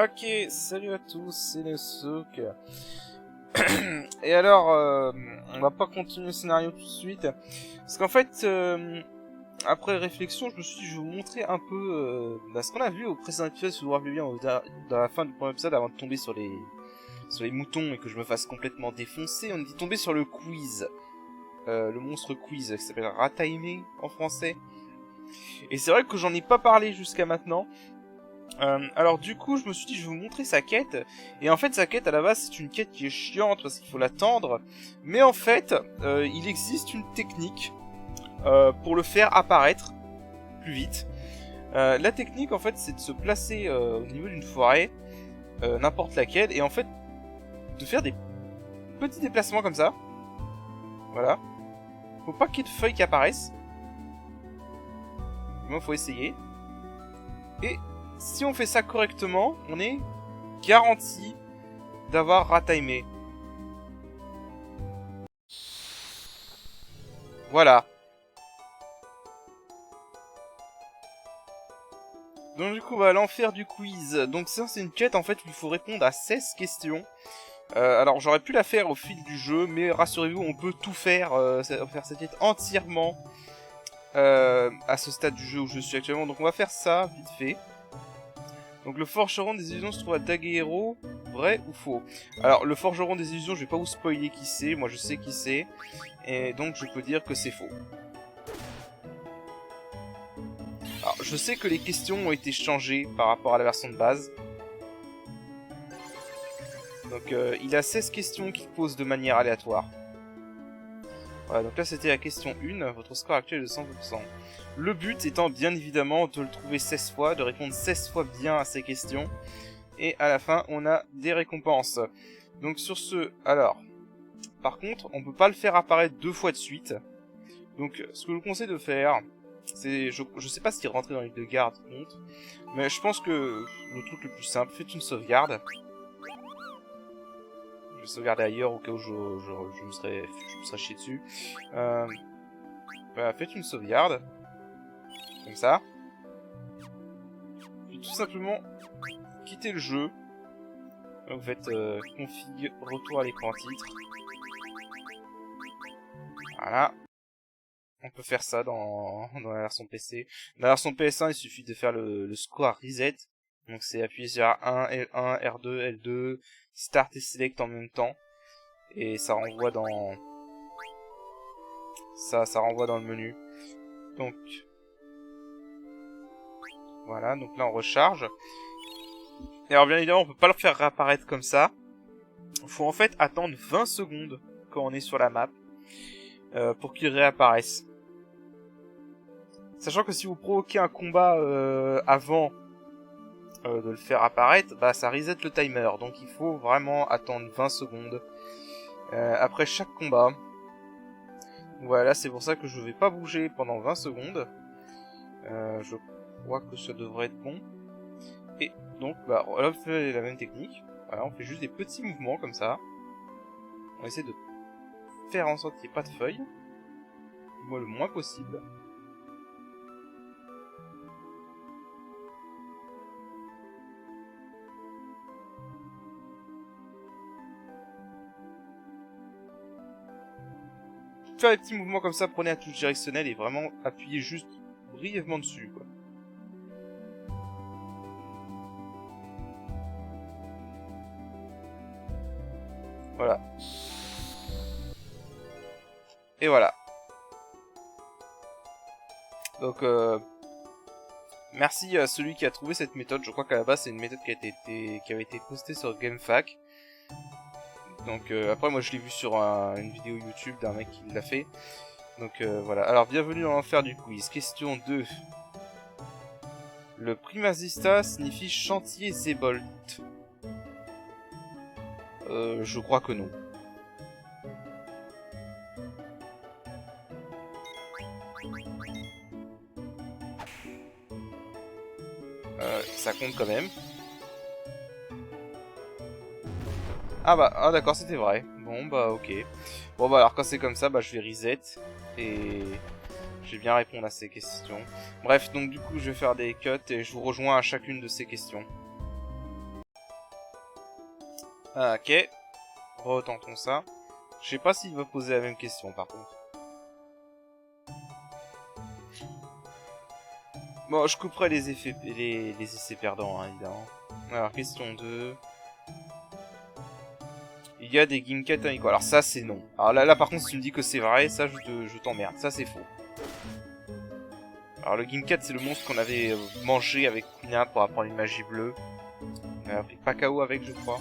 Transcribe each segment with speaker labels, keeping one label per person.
Speaker 1: Ok, salut à tous, c'est Nesouk. Et alors, on va pas continuer le scénario tout de suite. Parce qu'en fait, après réflexion, je me suis dit, je vais vous montrer un peu ce qu'on a vu au précédent épisode, si vous vous rappelez bien, dans la fin du premier épisode, avant de tomber sur les moutons et que je me fasse complètement défoncer. On est tombé sur le quiz. Le monstre quiz, qui s'appelle Rataime en français. Et c'est vrai que j'en ai pas parlé jusqu'à maintenant. Alors du coup, je me suis dit, je vais vous montrer sa quête. Et en fait, sa quête, à la base, c'est une quête qui est chiante parce qu'il faut l'attendre. Mais en fait, il existe une technique pour le faire apparaître plus vite. La technique, en fait, c'est de se placer au niveau d'une forêt, n'importe laquelle, et en fait, de faire des petits déplacements comme ça. Voilà. Faut pas qu'il y ait de feuilles qui apparaissent. Moi, faut essayer. Et si on fait ça correctement, on est garanti d'avoir Rataime. Voilà. Donc du coup, l'enfer du quiz. Donc ça, c'est une quête en fait où il faut répondre à 16 questions. Alors j'aurais pu la faire au fil du jeu, mais rassurez-vous, on peut tout faire, faire cette quête entièrement à ce stade du jeu où je suis actuellement. Donc on va faire ça, vite fait. Donc le forgeron des illusions se trouve à Daguerreau, vrai ou faux? Alors le forgeron des illusions, je vais pas vous spoiler qui c'est, moi je sais qui c'est, et donc je peux dire que c'est faux. Alors je sais que les questions ont été changées par rapport à la version de base. Donc il a 16 questions qu'il pose de manière aléatoire. Voilà, donc là c'était la question 1, votre score actuel est de 100%. Le but étant bien évidemment de le trouver 16 fois, de répondre 16 fois bien à ces questions. Et à la fin, on a des récompenses. Donc sur ce, alors, par contre, on peut pas le faire apparaître 2 fois de suite. Donc ce que je vous conseille de faire, c'est, je sais pas s'il rentrait dans les deux gardes compte, mais je pense que le truc le plus simple, faites une sauvegarde. Je vais sauvegarder ailleurs au cas où je me serais chié dessus. Voilà, faites une sauvegarde. Comme ça. Puis tout simplement, quittez le jeu. Vous faites config, retour à l'écran titre. Voilà. On peut faire ça dans la version PC. Dans la version PS1, il suffit de faire le score reset. Donc c'est appuyer sur R1, L1, R2, L2, Start et Select en même temps. Et ça renvoie dans... Ça renvoie dans le menu. Donc... Voilà, donc là on recharge. Et alors bien évidemment, on peut pas le faire réapparaître comme ça. Il faut en fait attendre 20 secondes quand on est sur la map pour qu'il réapparaisse. Sachant que si vous provoquez un combat avant de le faire apparaître, ça reset le timer. Donc il faut vraiment attendre 20 secondes après chaque combat. Voilà, c'est pour ça que je vais pas bouger pendant 20 secondes. Je crois que ça devrait être bon. Et donc, là, on fait la même technique. Voilà, on fait juste des petits mouvements comme ça. On essaie de faire en sorte qu'il n'y ait pas de feuilles. Du moins le moins possible. Faire des petits mouvements comme ça, prenez la touche directionnelle et vraiment appuyez juste brièvement dessus, quoi. Voilà. Et voilà. Donc, merci à celui qui a trouvé cette méthode. Je crois qu'à la base, c'est une méthode qui avait été postée sur GameFAQ. Donc, après, moi, je l'ai vu sur une vidéo YouTube d'un mec qui l'a fait. Donc, voilà. Alors, bienvenue dans l'enfer du quiz. Question 2. Le Primazista signifie chantier Zebolt. Je crois que non. Ça compte quand même. Ah d'accord, c'était vrai. Bon ok. Bon alors quand c'est comme ça, je vais reset. Et je vais bien répondre à ces questions. Bref, donc du coup je vais faire des cuts et je vous rejoins à chacune de ces questions. Ah, ok. Retentons ça. Je sais pas s'il va poser la même question par contre. Bon, je couperai les effets, les essais perdants, hein, évidemment. Alors, question 2. Il y a des Gimkats avec quoi? Alors ça, c'est non. Alors là, par contre, si tu me dis que c'est vrai, ça, je t'emmerde. Ça, c'est faux. Alors, le Gimkat, c'est le monstre qu'on avait mangé avec Kuna pour apprendre une magie bleue. On a appris Pakao avec, je crois.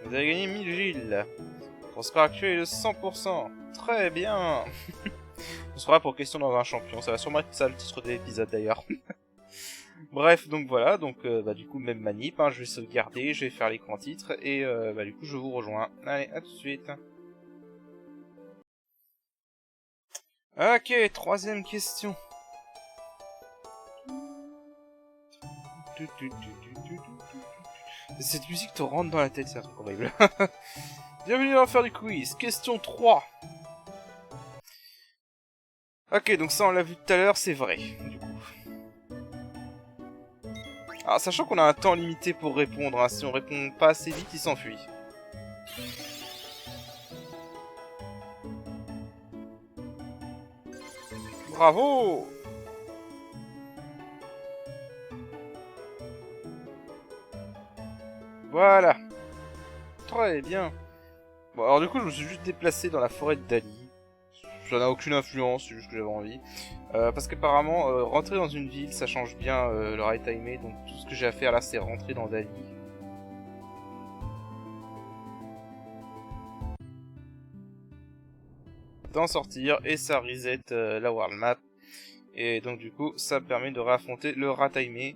Speaker 1: Vous avez gagné 1000 Gilles. Ton score actuel est de 100%. Très bien. On se fera pour question dans un champion. Ça va sûrement être ça le titre de l'épisode d'ailleurs. Bref, donc voilà. Donc du coup, même manip. Hein, je vais sauvegarder, je vais faire l'écran titre. Et du coup, je vous rejoins. Allez, à tout de suite. Ok, troisième question. Cette musique te rentre dans la tête, c'est un truc horrible. Bienvenue à faire du quiz. Question 3. Ok, donc ça on l'a vu tout à l'heure, c'est vrai, du coup. Alors, sachant qu'on a un temps limité pour répondre, hein, si on répond pas assez vite, il s'enfuit. Bravo! Voilà. Très bien. Bon, alors du coup, je me suis juste déplacé dans la forêt de Dali. Ça n'a aucune influence, c'est juste que j'avais envie. Parce qu'apparemment, rentrer dans une ville, ça change bien le ride timé. Donc tout ce que j'ai à faire là, c'est rentrer dans Dali. D'en sortir, et ça reset la world map. Et donc du coup, ça permet de réaffronter le rat timé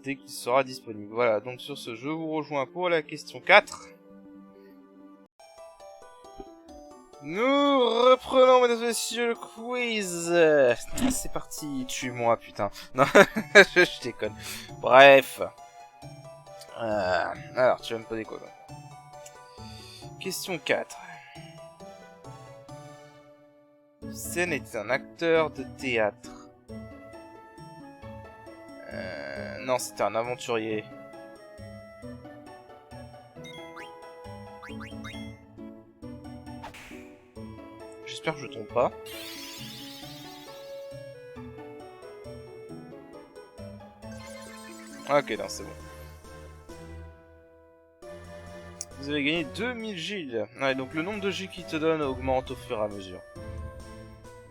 Speaker 1: dès qu'il sera disponible. Voilà, donc sur ce, je vous rejoins pour la question 4. Nous reprenons, mesdames et messieurs, le quiz. C'est parti, tue-moi, putain. Non, je déconne. Bref. Alors, tu vas me poser quoi? Question 4. Sen est un acteur de théâtre. Non, c'était un aventurier. J'espère que je tombe pas. Ok, non, c'est bon. Vous avez gagné 2000 Gilles. Ouais, donc le nombre de Gilles qu'il te donne augmente au fur et à mesure.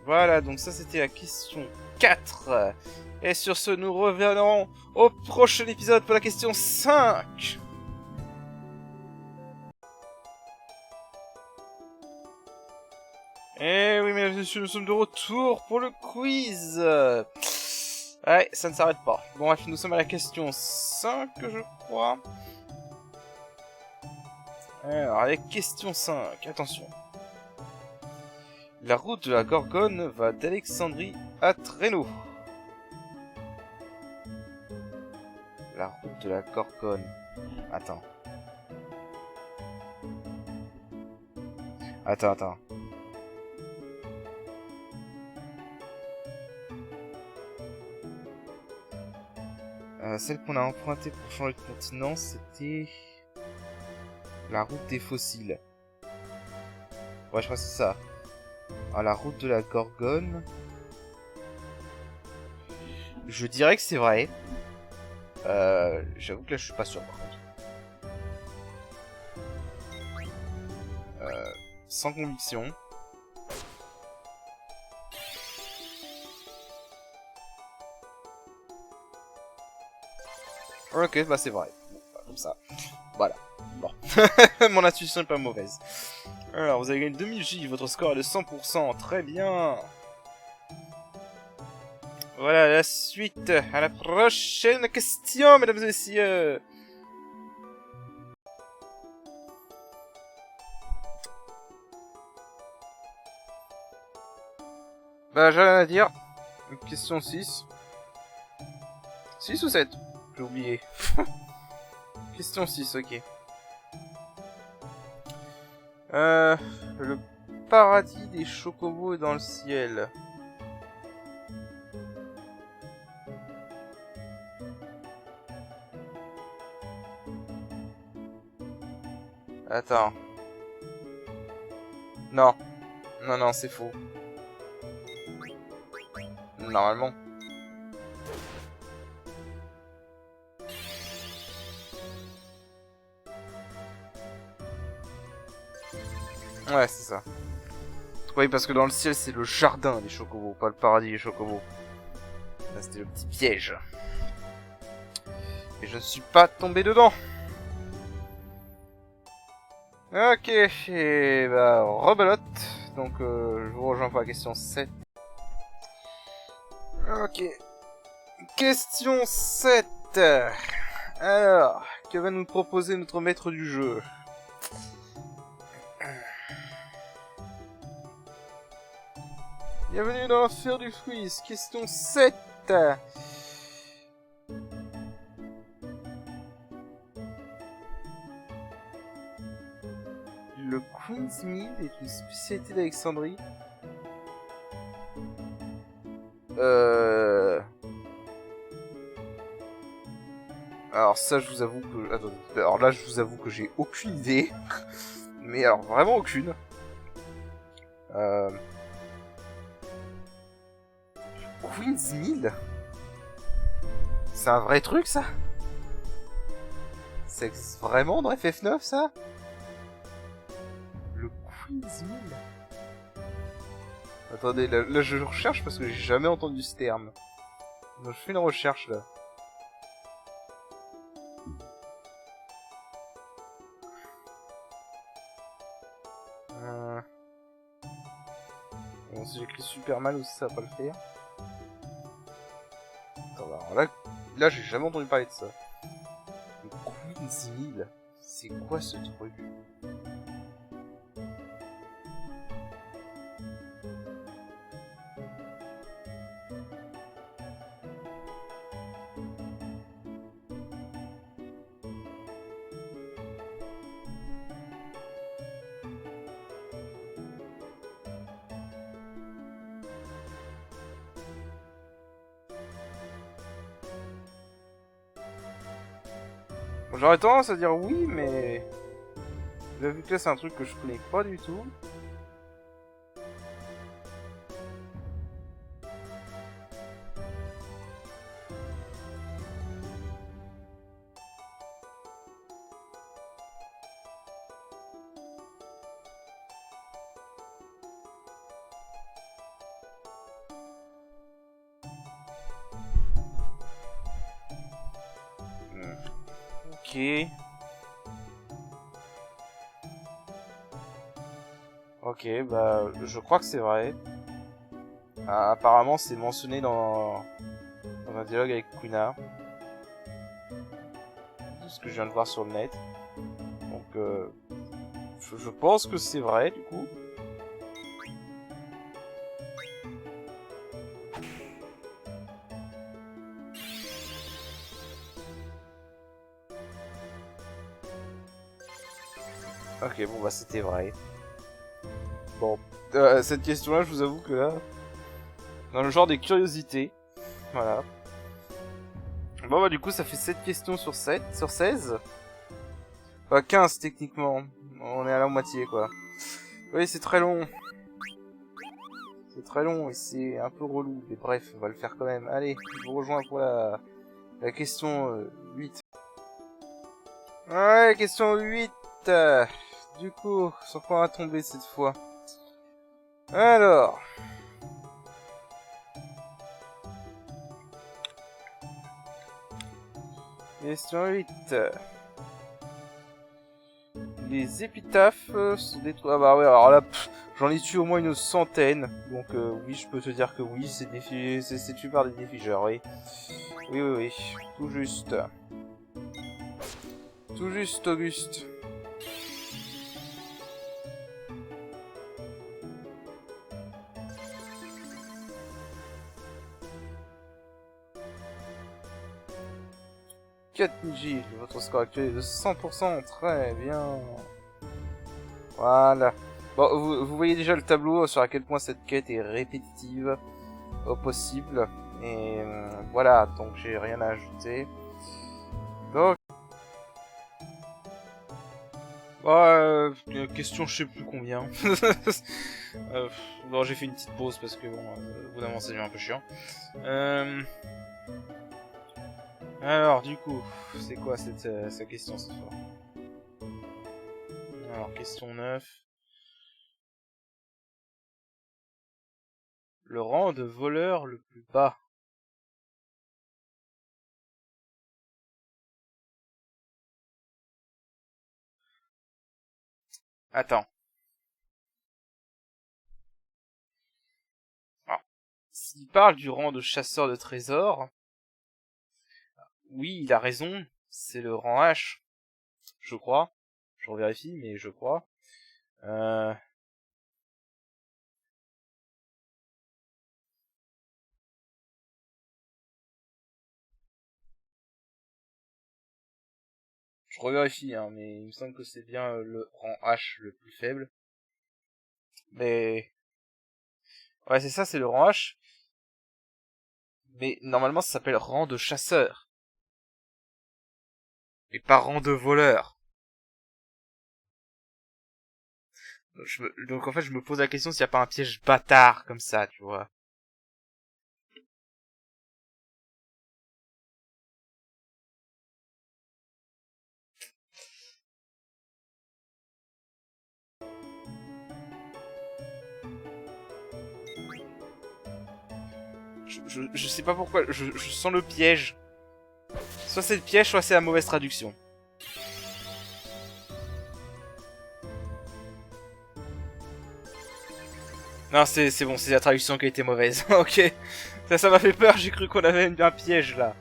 Speaker 1: Voilà, donc ça c'était la question 4. Et sur ce, nous reviendrons au prochain épisode pour la question 5. Et oui, mesdames et messieurs, nous sommes de retour pour le quiz. Ouais, ça ne s'arrête pas. Bon, bref, nous sommes à la question 5, je crois. Alors, avec question 5, attention. La route de la Gorgone va d'Alexandrie à Tréno. La route de la Gorgone. Attends. Attends. Celle qu'on a empruntée pour changer de continent, c'était... la route des fossiles. Ouais, je crois que c'est ça. Ah, la route de la Gorgone... Je dirais que c'est vrai. J'avoue que là, je suis pas sûr, par contre. Sans conviction. Ok, bah c'est vrai. Bon, bah, comme ça. Voilà. Bon. Mon intuition est pas mauvaise. Alors, vous avez gagné 2000 J, votre score est de 100%. Très bien. Voilà la suite. À la prochaine question, mesdames et messieurs. Bah, j'ai rien à dire. Question 6. 6 ou 7? J'ai oublié. Question 6, ok. Le paradis des chocobos est dans le ciel. Attends. Non. Non, non, c'est faux. Normalement. Ouais, c'est ça. Oui, parce que dans le ciel, c'est le jardin des chocobos, pas le paradis des chocobos. Là, c'était le petit piège. Et je ne suis pas tombé dedans. Ok, et bah, rebelote. Donc, je vous rejoins pour la question 7. Ok. Question 7. Alors, que va nous proposer notre maître du jeu? Bienvenue dans l'enfer du quiz. Question 7. Le Queen's Meal est une spécialité d'Alexandrie. Alors ça, je vous avoue que... Attendez. Alors là, je vous avoue que j'ai aucune idée. Mais alors, vraiment aucune. Queen's Meal? C'est un vrai truc, ça? Ça existe vraiment dans FF9, ça? Le Queen's Meal? Attendez, là je recherche parce que j'ai jamais entendu ce terme. Donc je fais une recherche, là. Bon, si j'écris super mal aussi, ça va pas le faire. Attends, alors là j'ai jamais entendu parler de ça. Le Queen's Meal? C'est quoi ce truc? Bon, j'aurais tendance à dire oui, mais... Là, vu que là c'est un truc que je connais pas du tout... Ok. Ok, bah, je crois que c'est vrai. Ah, apparemment, c'est mentionné dans un dialogue avec Quina. De ce que je viens de voir sur le net. Donc, je pense que c'est vrai, du coup. Ok, bon, bah, c'était vrai. Bon, cette question-là, je vous avoue que là... Dans le genre des curiosités. Voilà. Bon, bah, du coup, ça fait 7 questions sur 7, sur 16. Enfin, 15, techniquement. On est à la moitié, quoi. Oui, c'est très long. C'est très long et c'est un peu relou. Mais bref, on va le faire quand même. Allez, je vous rejoins pour la question 8. Ouais, question 8. Du coup, sur quoi on va tomber cette fois? Alors... Question 8. Les épitaphes sont détruits. Ah bah ouais, alors là, j'en ai tué au moins une centaine. Donc oui, je peux te dire que oui, c'est tué par des défigeurs, oui. Oui, oui, oui. Tout juste. Tout juste, Auguste. Niji, votre score actuel est de 100%, très bien. Voilà. Bon, vous voyez déjà le tableau sur à quel point cette quête est répétitive au possible. Et voilà, donc j'ai rien à ajouter. Donc, Question je sais plus combien. Non, j'ai fait une petite pause parce que bon, au bout d'un moment ça devient un peu chiant. Alors du coup, c'est quoi cette question cette fois? Alors question 9. Le rang de voleur le plus bas. Attends. Alors, s'il parle du rang de chasseur de trésors, oui, il a raison, c'est le rang H, je crois. Je revérifie, mais je crois. Euh... Je revérifie, hein, mais il me semble que c'est bien le rang H le plus faible. Mais... Ouais, c'est ça, c'est le rang H. Mais normalement, ça s'appelle rang de chasseur. Et pas rang de voleur. Donc en fait, je me pose la question s'il n'y a pas un piège bâtard comme ça, tu vois. Je sais pas pourquoi, je sens le piège. Soit c'est le piège, soit c'est la mauvaise traduction. Non, c'est bon, c'est la traduction qui a été mauvaise. Ok. Ça m'a fait peur, j'ai cru qu'on avait un piège là.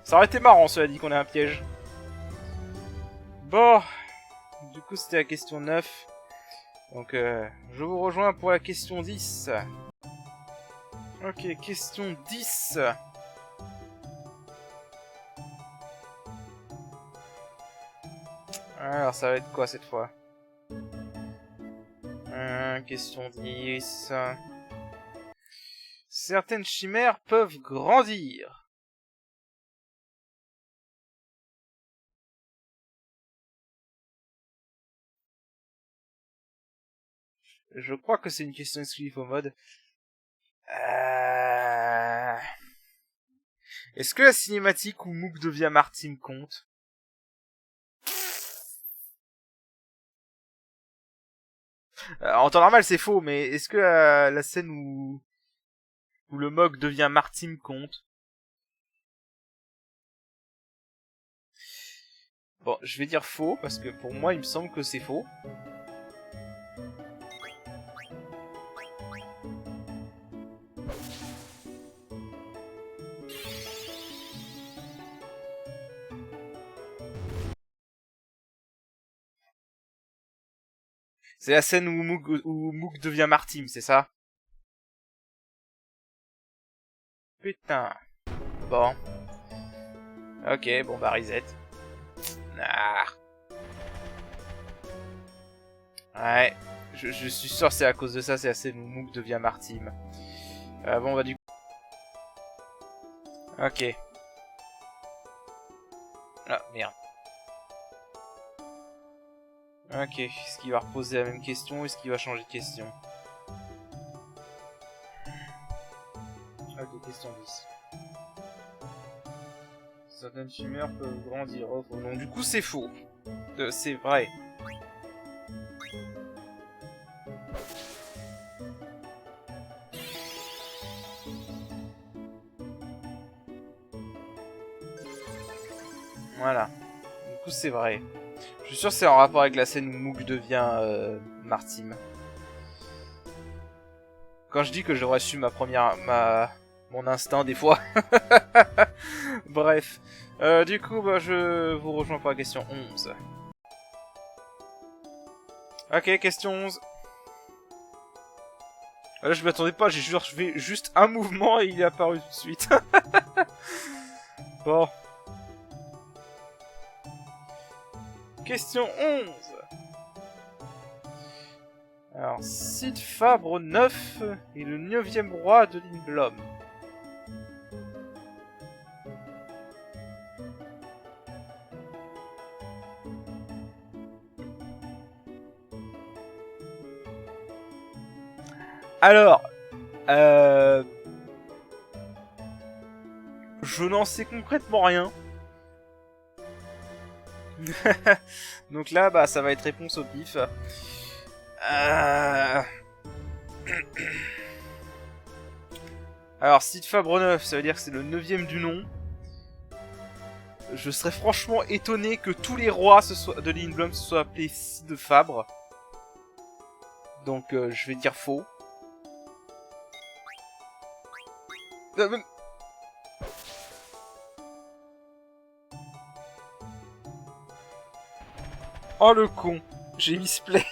Speaker 1: Ça aurait été marrant, cela dit, qu'on ait un piège. Bon. Du coup, c'était la question 9. Donc, je vous rejoins pour la question 10. Ok, question 10. Alors, ça va être quoi cette fois? Question 10. Certaines chimères peuvent grandir. Je crois que c'est une question exclusive au mode. Est-ce que la cinématique où Mook devient Martim compte? En temps normal, c'est faux, mais est-ce que la scène où le Mog devient Martim compte? Bon, je vais dire faux, parce que pour moi, il me semble que c'est faux. C'est la scène où Mook devient Martim, c'est ça? Putain. Bon. Ok, bon bah reset. Ah. Ouais. Je suis sûr que c'est à cause de ça, c'est la scène où Mook devient Martim. Bon bah du coup... Ok. Ah, merde. Ok, est-ce qu'il va reposer la même question ou est-ce qu'il va changer de question? Ok, question 10. Certaines tumeurs peuvent grandir. Oh, non, du coup c'est faux. C'est vrai. Voilà. Du coup c'est vrai. Je suis sûr que c'est en rapport avec la scène où Mook devient Martim. Quand je dis que j'aurais su mon instinct des fois. Bref. Du coup, bah, je vous rejoins pour la question 11. Ok, question 11. Là, je m'attendais pas, j'ai fait juste un mouvement et il est apparu tout de suite. Bon. Question 11. Alors, Sid Fabre 9 est le 9e roi de Lindblom. Alors, je n'en sais concrètement rien. Donc là, bah, ça va être réponse au pif. Alors, Cid Fabre 9, ça veut dire que c'est le 9ème du nom. Je serais franchement étonné que tous les rois de Lindblom se soient appelés Cid Fabre. Donc, je vais dire faux. Oh le con, j'ai mis Splay.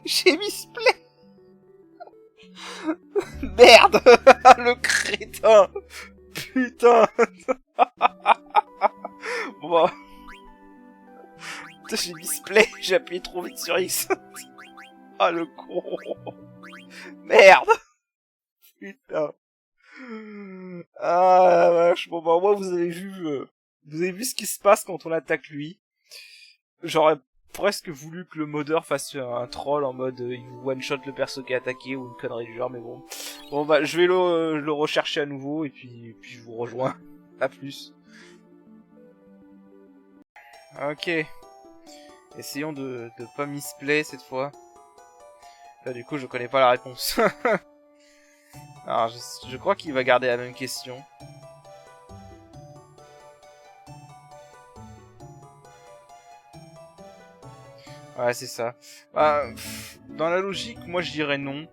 Speaker 1: J'ai mis Splay. Merde. Le crétin. Putain. Bon bah... J'ai mis Splay, j'ai appuyé trop vite sur X. Ah le con. Merde. Putain. Ah la vache. Bon bah moi vous avez vu ce qui se passe quand on attaque lui. J'aurais presque voulu que le modeur fasse un troll en mode il one shot le perso qui est attaqué ou une connerie du genre, mais bon. Bon bah je vais le rechercher à nouveau et puis je vous rejoins. À plus. Ok. Essayons de pas misplay cette fois. Là du coup je connais pas la réponse. Alors je crois qu'il va garder la même question. Ouais, c'est ça. Bah, dans la logique, moi je dirais non.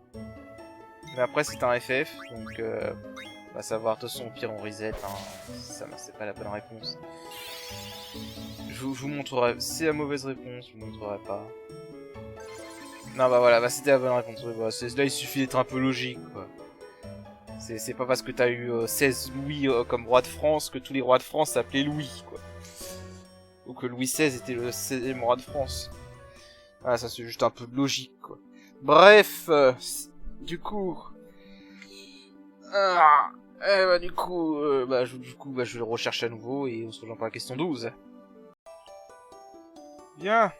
Speaker 1: Mais après c'est un FF, donc va savoir, de toute façon au pire on reset, hein. Ça c'est pas la bonne réponse. Je vous montrerai, c'est la mauvaise réponse, je vous montrerai pas. Non bah voilà, bah c'était la bonne réponse, ouais, bah, là il suffit d'être un peu logique quoi. C'est pas parce que t'as eu 16 Louis comme roi de France que tous les rois de France s'appelaient Louis quoi. Ou que Louis XVI était le 16e roi de France. Ah ça c'est juste un peu de logique quoi. Bref, du coup... du coup, je le recherche à nouveau et on se rejoint pour la question 12. Bien.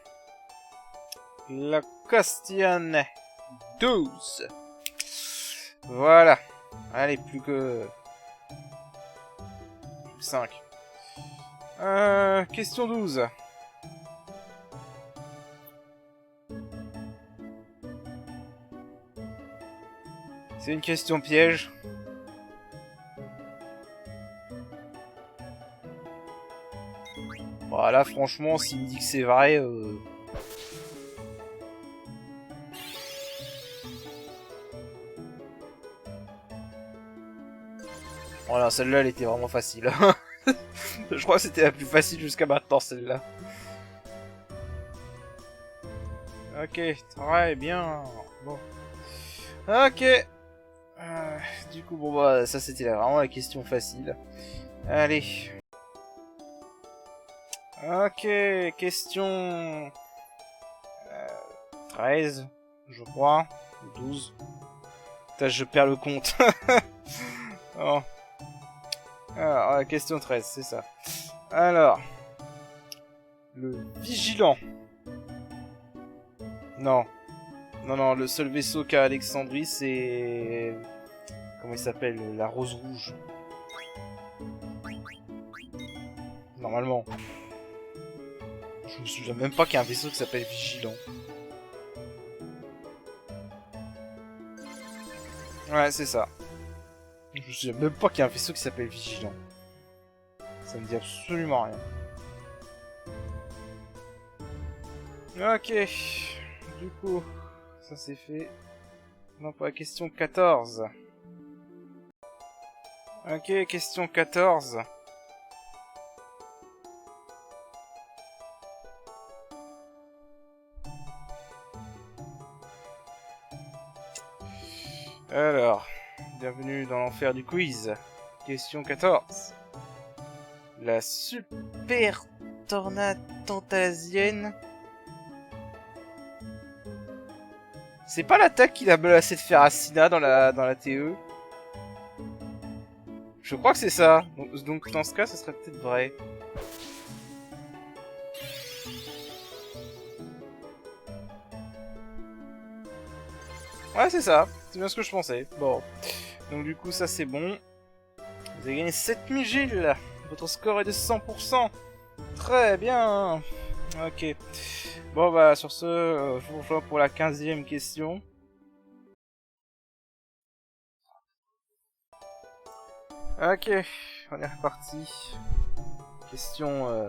Speaker 1: La question 12. Voilà. Allez, plus que 5. Question 12. C'est une question piège. Voilà, franchement, s'il me dit que c'est vrai... Voilà, celle-là, elle était vraiment facile. Je crois que c'était la plus facile jusqu'à maintenant, celle-là. Ok, très bien. Bon. Ok. Du coup, bon bah, ça c'était vraiment la question facile. Allez. Ok, question... 13, je crois. Ou 12. Putain, je perds le compte. Oh. Alors, question 13, c'est ça. Alors. Le vigilant. Non. Non, non, le seul vaisseau qu'a Alexandrie, c'est... Comment il s'appelle? La Rose Rouge. Normalement. Je me souviens même pas qu'il y a un vaisseau qui s'appelle Vigilant. Ouais, c'est ça. Je me souviens même pas qu'il y a un vaisseau qui s'appelle Vigilant. Ça me dit absolument rien. Ok. Du coup, ça c'est fait. Non, pour la question 14. Ok, question 14. Alors, bienvenue dans l'enfer du quiz. Question 14. La super tornade tantasienne. C'est pas l'attaque qu'il a menacé de faire à Sina dans la TE? Je crois que c'est ça. Donc dans ce cas, ce serait peut-être vrai. Ouais, c'est ça. C'est bien ce que je pensais. Bon. Donc du coup, ça c'est bon. Vous avez gagné 7000 Gilles. Votre score est de 100%. Très bien. Ok. Bon bah sur ce, je vous rejoins pour la 15e question. Ok, on est reparti. Question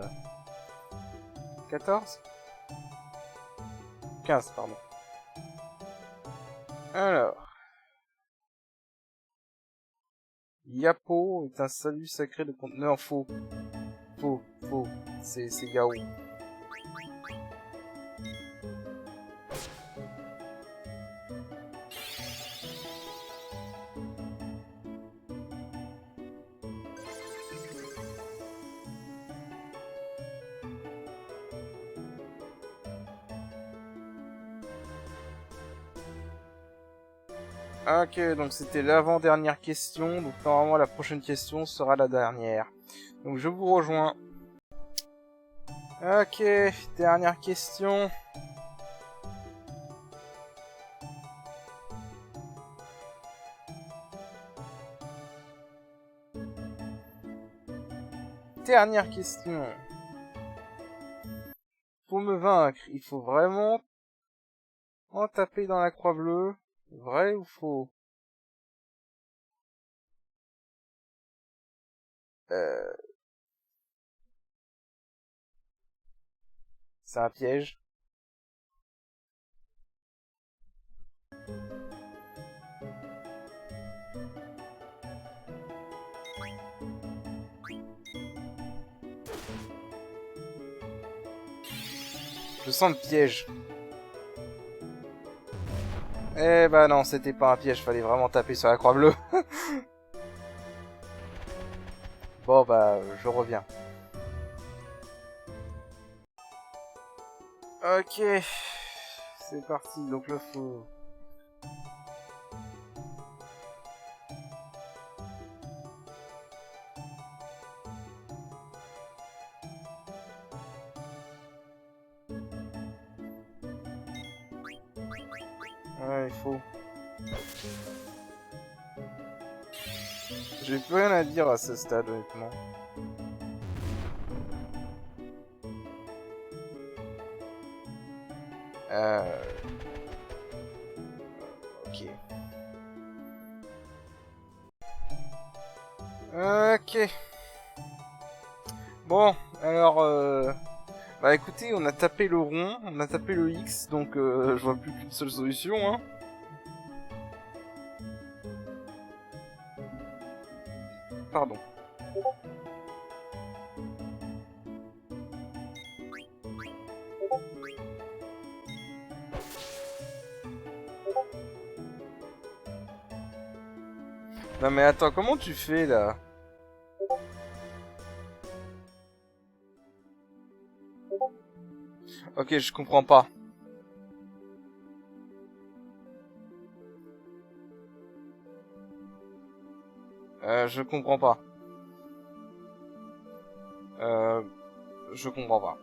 Speaker 1: 14 15, pardon. Alors. Yapo est un salut sacré de conteneur faux. Faux. C'est Yao. Ok, donc c'était l'avant-dernière question. Donc normalement la prochaine question sera la dernière. Donc je vous rejoins. Ok, dernière question. Dernière question. Pour me vaincre, il faut vraiment en taper dans la croix bleue. Vrai ou faux? Euh, c'est un piège. Je sens le piège. Eh bah non, c'était pas un piège, fallait vraiment taper sur la croix bleue. Bon bah, je reviens. Ok, c'est parti, donc le faux. Ouais, il faut. J'ai plus rien à dire à ce stade, honnêtement. Euh... Ok. Ok. Bon, alors... Bah écoutez, on a tapé le rond, on a tapé le X, donc je vois plus qu'une seule solution, hein. Pardon. Non mais attends, comment tu fais, là? Ok, je comprends pas. Je comprends pas. Euh... Je comprends pas.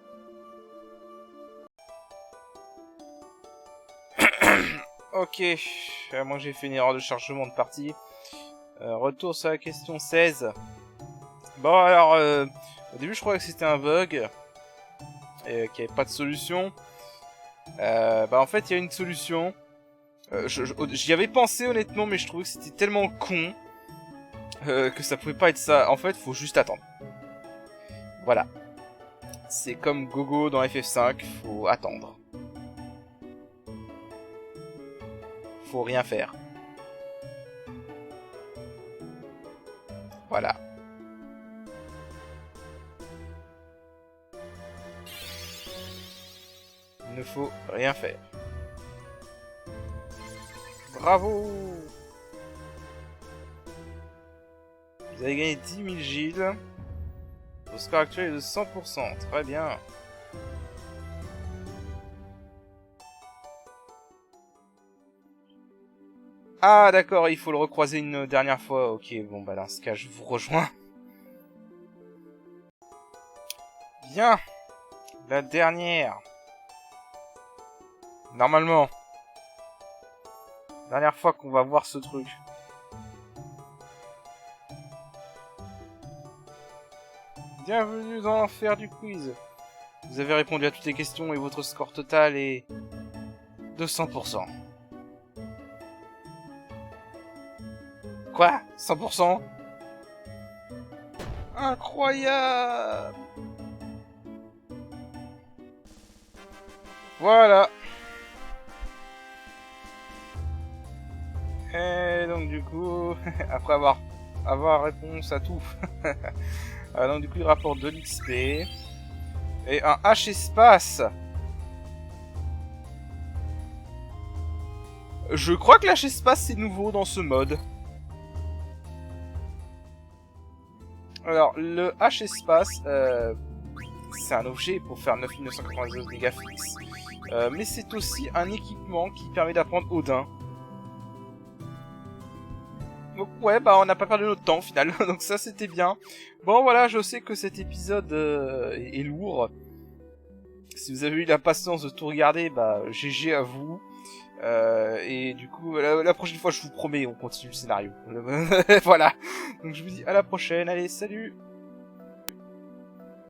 Speaker 1: Ok, moi j'ai fait une erreur de chargement de partie. Retour sur la question 16. Bon alors, au début je croyais que c'était un bug, et qu'il n'y avait pas de solution. Bah en fait il y a une solution. J'y avais pensé honnêtement, mais je trouvais que c'était tellement con que ça pouvait pas être ça. En fait, faut juste attendre. Voilà. C'est comme Gogo dans FF5, faut attendre. Faut rien faire. Voilà. Il ne faut rien faire. Bravo! Vous avez gagné 10 000 Gilles. Le score actuel est de 100%. Très bien. Ah d'accord, il faut le recroiser une dernière fois. Ok, bon bah dans ce cas, je vous rejoins. Bien. La dernière. Normalement. Dernière fois qu'on va voir ce truc. Bienvenue dans l'enfer du quiz. Vous avez répondu à toutes les questions et votre score total est de 100%. Quoi? 100%? Incroyable! Voilà. Et donc du coup, après avoir réponse à tout, donc du coup il rapporte de l'XP et un H espace. Je crois que l'H espace c'est nouveau dans ce mode. Alors le H espace, c'est un objet pour faire 9992 dégâts fixes, mais c'est aussi un équipement qui permet d'apprendre Odin. Donc ouais, bah on n'a pas perdu notre temps au final, donc ça c'était bien. Bon voilà, je sais que cet épisode est lourd. Si vous avez eu la patience de tout regarder, bah GG à vous. Et du coup, la prochaine fois je vous promets, on continue le scénario. Voilà, donc je vous dis à la prochaine, allez salut.